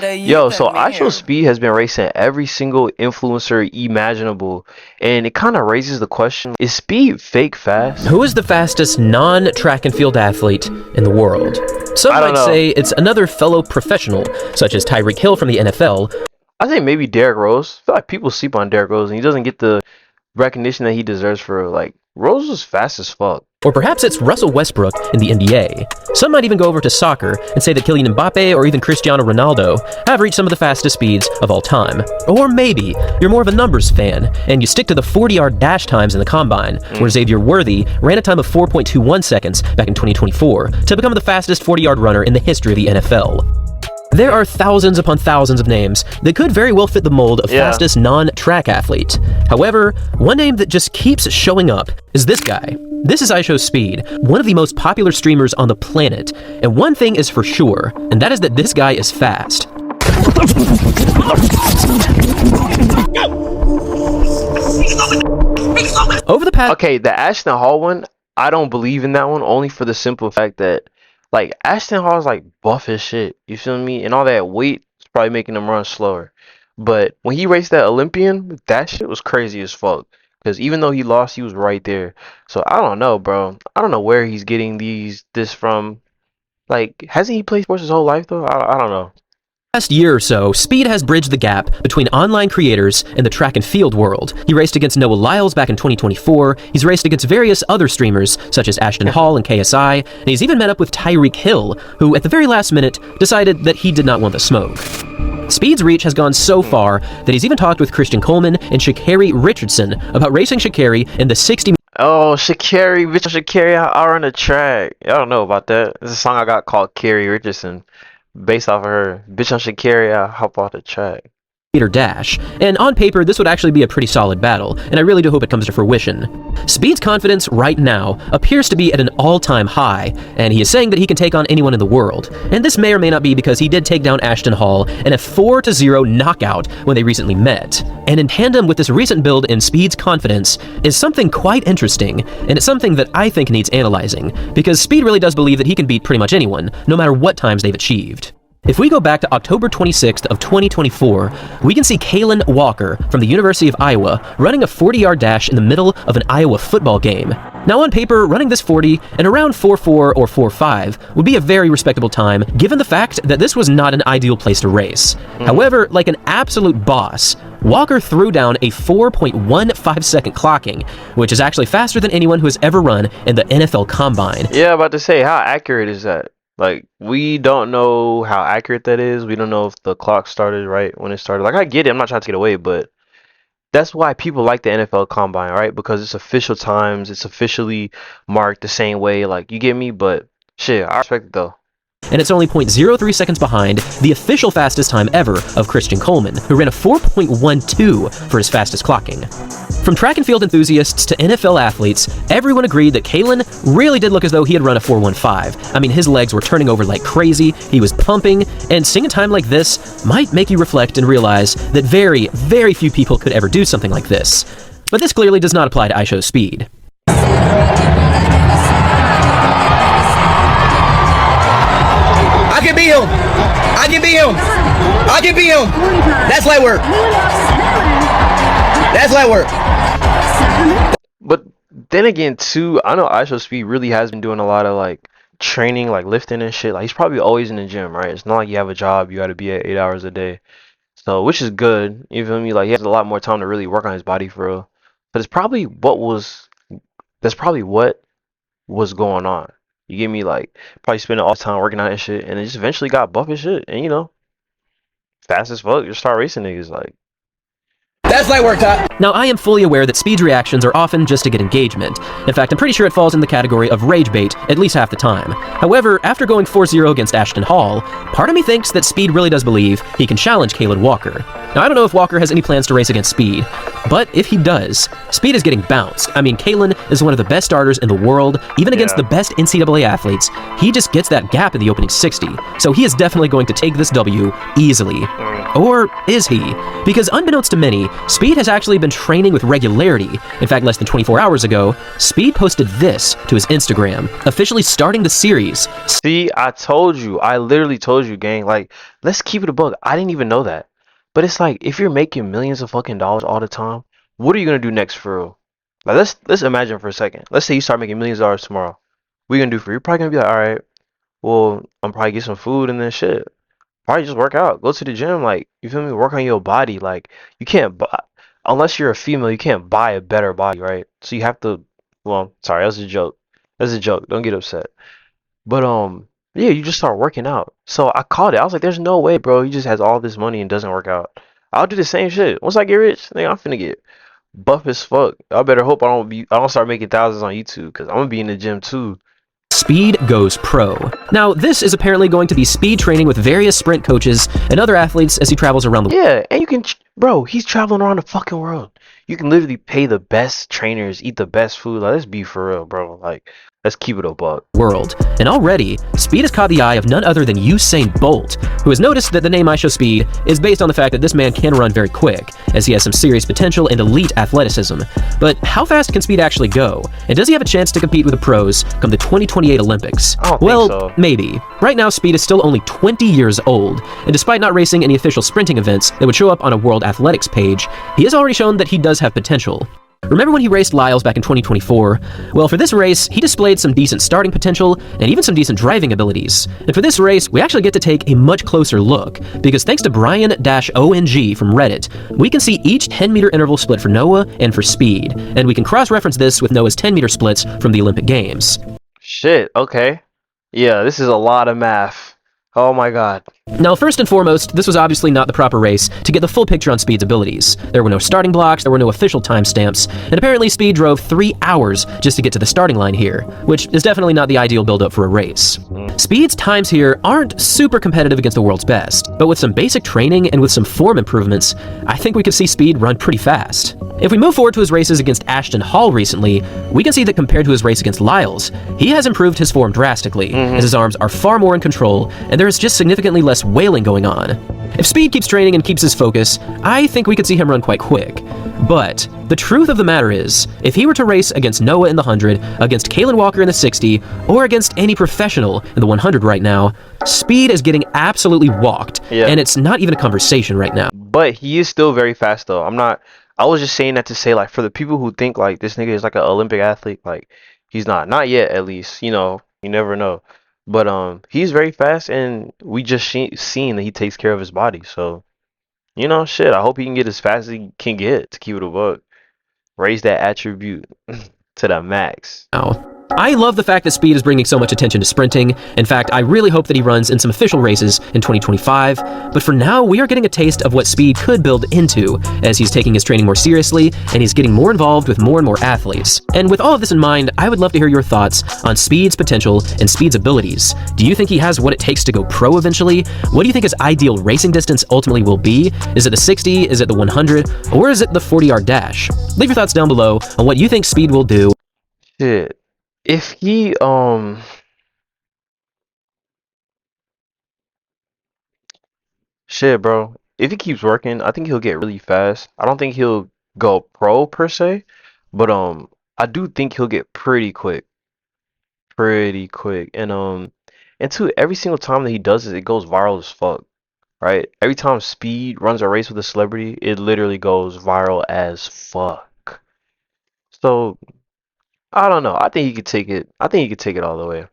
Yo, so IShowSpeed has been racing every single influencer imaginable, and it kind of raises the question, is speed fake fast? Who is the fastest non-track and field athlete in the world? Some might say it's another fellow professional, such as Tyreek Hill from the NFL. I think maybe Derrick Rose. I feel like people sleep on Derrick Rose, and he doesn't get the recognition that he deserves for, like, Rose was fast as fuck. Or perhaps it's Russell Westbrook in the NBA. Some might even go over to soccer and say that Kylian Mbappe or even Cristiano Ronaldo have reached some of the fastest speeds of all time. Or maybe you're more of a numbers fan and you stick to the 40-yard dash times in the combine, where Xavier Worthy ran a time of 4.21 seconds back in 2024 to become the fastest 40-yard runner in the history of the NFL. There are thousands upon thousands of names that could very well fit the mold of fastest non-track athlete. However, one name that just keeps showing up is this guy. This is IShowSpeed, one of the most popular streamers on the planet. And one thing is for sure, and that is that this guy is fast. Over the past— Okay, the Ashton Hall one, I don't believe in that one, only for the simple fact that, like, Ashton Hall's like buff as shit, you feel me? And all that weight is probably making him run slower. But when he raced that Olympian, that shit was crazy as fuck. Because even though he lost, he was right there. So I don't know, bro. I don't know where he's getting this from. Like, hasn't he played sports his whole life, though? I don't know. Last year or so, Speed has bridged the gap between online creators and the track and field world. He raced against Noah Lyles back in 2024, he's raced against various other streamers such as Ashton Hall and KSI, and he's even met up with Tyreek Hill, who at the very last minute decided that he did not want the smoke. Speed's reach has gone so far that he's even talked with Christian Coleman and Sha'Carri Richardson about racing Sha'Carri in the 60— Oh, Sha'Carri, bitch, Sha'Carri, I run the track. I don't know about that. There's a song I got called Carrie Richardson, based off of her. Bitch, on Sha'Carri, I hop off the track. Dash, and on paper this would actually be a pretty solid battle, and I really do hope it comes to fruition. Speed's confidence right now appears to be at an all-time high, and he is saying that he can take on anyone in the world. And this may or may not be because he did take down Ashton Hall in a 4-0 knockout when they recently met. And in tandem with this recent build in Speed's confidence is something quite interesting, and it's something that I think needs analyzing, because Speed really does believe that he can beat pretty much anyone, no matter what times they've achieved. If we go back to October 26th of 2024, we can see Kalen Walker from the University of Iowa running a 40-yard dash in the middle of an Iowa football game. Now on paper, running this 40 in around 4.4 or 4.5 would be a very respectable time, given the fact that this was not an ideal place to race. However, like an absolute boss, Walker threw down a 4.15 second clocking, which is actually faster than anyone who has ever run in the NFL Combine. Yeah, about to say, how accurate is that? Like, we don't know how accurate that is. We don't know if the clock started right when it started. Like, I get it. I'm not trying to get away, but that's why people like the NFL Combine, right? Because it's official times. It's officially marked the same way. Like, you get me? But shit, I respect it, though. And it's only 0.03 seconds behind the official fastest time ever of Christian Coleman, who ran a 4.12 for his fastest clocking. From track and field enthusiasts to NFL athletes, everyone agreed that Kalen really did look as though he had run a 4.15. I mean, his legs were turning over like crazy, he was pumping, and seeing a time like this might make you reflect and realize that very, very few people could ever do something like this. But this clearly does not apply to IShowSpeed. I can beat him. I can beat him. I can beat him. That's light work. That's light work. But then again, too, I know IShowSpeed really has been doing a lot of, like, training, like lifting and shit. Like, he's probably always in the gym, right? It's not like you have a job, you got to be at 8 hours a day. So, which is good. You feel me? Like, he has a lot more time to really work on his body for real. But it's probably what was going on. You get me? Like, probably spending all the time working on that shit, and it just eventually got buff as shit. And, you know, fast as fuck, just start racing niggas. Like, that's light work, Todd. Now, I am fully aware that Speed's reactions are often just to get engagement. In fact, I'm pretty sure it falls in the category of rage bait at least half the time. However, after going 4-0 against Ashton Hall, part of me thinks that Speed really does believe he can challenge Kalen Walker. Now, I don't know if Walker has any plans to race against Speed, but if he does, Speed is getting bounced. I mean, Kalen is one of the best starters in the world, even against the best NCAA athletes. He just gets that gap in the opening 60, so he is definitely going to take this W easily. Or is he? Because unbeknownst to many, Speed has actually been training with regularity. In fact, less than 24 hours ago, Speed posted this to his Instagram, officially starting the series. See, I told you. I literally told you, gang. Like, let's keep it a bug. I didn't even know that. But it's like, if you're making millions of fucking dollars all the time, what are you gonna do next for real? Like, let's imagine for a second. Let's say you start making millions of dollars tomorrow. What are you gonna do for? You're probably gonna be like, all right, well, I'm probably get some food and then shit. Probably just work out, go to the gym. Like, you feel me? Work on your body. Like, you can't buy, unless you're a female, you can't buy a better body, right? So you have to. Well, sorry, that was a joke. That's a joke. Don't get upset. But yeah, you just start working out. So I called it. I was like, there's no way, bro. He just has all this money and doesn't work out. I'll do the same shit. Once I get rich, nigga, I'm finna get buff as fuck. I better hope I don't start making thousands on YouTube because I'm gonna be in the gym too. Speed goes pro. Now, this is apparently going to be Speed training with various sprint coaches and other athletes as he travels around the Yeah, and you can, bro, he's traveling around the fucking world. You can literally pay the best trainers, eat the best food. Like, let's be for real, bro. Like, let's keep it a buck. world. And already, Speed has caught the eye of none other than Usain Bolt, who has noticed that the name IShowSpeed is based on the fact that this man can run very quick, as he has some serious potential and elite athleticism. But how fast can Speed actually go? And does he have a chance to compete with the pros come the 2028 Olympics? I don't Well, think so. maybe. Right now, Speed is still only 20 years old, and despite not racing any official sprinting events that would show up on a World Athletics page, he has already shown that he does have potential. Remember when he raced Lyles back in 2024? Well, for this race, he displayed some decent starting potential and even some decent driving abilities. And for this race, we actually get to take a much closer look, because thanks to Brian-ONG from Reddit, we can see each 10-meter interval split for Noah and for Speed, and we can cross-reference this with Noah's 10-meter splits from the Olympic Games. Shit, okay. Yeah, this is a lot of math. Oh my god. Now, first and foremost, this was obviously not the proper race to get the full picture on Speed's abilities. There were no starting blocks, there were no official timestamps, and apparently Speed drove 3 hours just to get to the starting line here, which is definitely not the ideal build-up for a race. Speed's times here aren't super competitive against the world's best, but with some basic training and with some form improvements, I think we could see Speed run pretty fast. If we move forward to his races against Ashton Hall recently, we can see that compared to his race against Lyles, he has improved his form drastically, as his arms are far more in control, and there is just significantly less wailing going on. If Speed keeps training and keeps his focus, I think we could see him run quite quick. But the truth of the matter is, if he were to race against Noah in the 100, against Kalen Walker in the 60, or against any professional in the 100 right now, Speed is getting absolutely walked, and it's not even a conversation right now. But he is still very fast though. I was just saying that to say, like, for the people who think like this nigga is like an Olympic athlete, like, he's not yet, at least. You know, you never know. But he's very fast, and we just seen that he takes care of his body. So, you know, shit, I hope he can get as fast as he can get to keep it a buck. Raise that attribute to the max. I love the fact that Speed is bringing so much attention to sprinting. In fact, I really hope that he runs in some official races in 2025. But for now, we are getting a taste of what Speed could build into as he's taking his training more seriously and he's getting more involved with more and more athletes. And with all of this in mind, I would love to hear your thoughts on Speed's potential and Speed's abilities. Do you think he has what it takes to go pro eventually? What do you think his ideal racing distance ultimately will be? Is it the 60? Is it the 100? Or is it the 40-yard dash? Leave your thoughts down below on what you think Speed will do. Shit. If he shit, bro. If he keeps working, I think he'll get really fast. I don't think he'll go pro per se, but I do think he'll get pretty quick. Pretty quick. And two, every single time that he does it, it goes viral as fuck. Right? Every time Speed runs a race with a celebrity, it literally goes viral as fuck. So I don't know. I think he could take it. I think he could take it all the way.